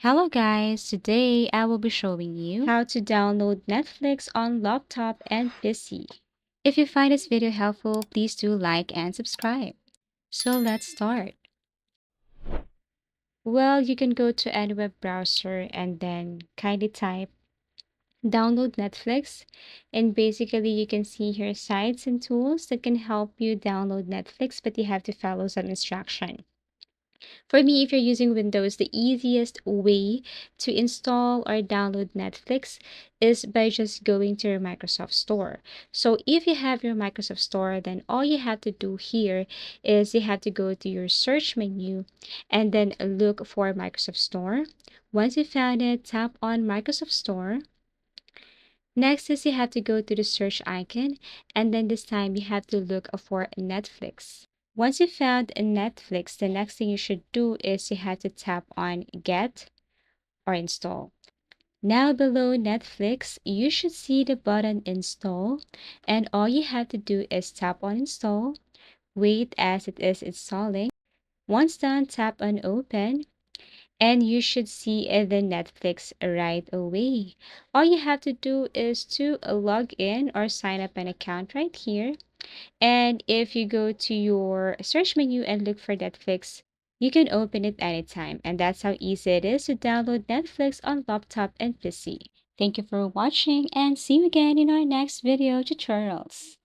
Hello guys, today I will be showing you how to download Netflix on laptop and PC. If you find this video helpful, please do like and subscribe. So let's start. Well, you can go to any web browser and then kindly type download Netflix. And basically you can see here sites and tools that can help you download Netflix, but you have to follow some instruction. For me, if you're using Windows, the easiest way to install or download Netflix is by just going to your Microsoft Store. So if you have your Microsoft Store, then all you have to do here is you have to go to your search menu and then look for Microsoft Store. Once you found it, tap on Microsoft Store. Next is you have to go to the search icon, and then this time you have to look for Netflix. Once you found Netflix, the next thing you should do is you have to tap on Get or Install. Now below Netflix, you should see the button Install, and all you have to do is tap on Install, wait as it is installing. Once done, tap on Open, and you should see the Netflix right away. All you have to do is to log in or sign up an account right here. And if you go to your search menu and look for Netflix, you can open it anytime. And that's how easy it is to download Netflix on laptop and PC. Thank you for watching and see you again in our next video tutorials.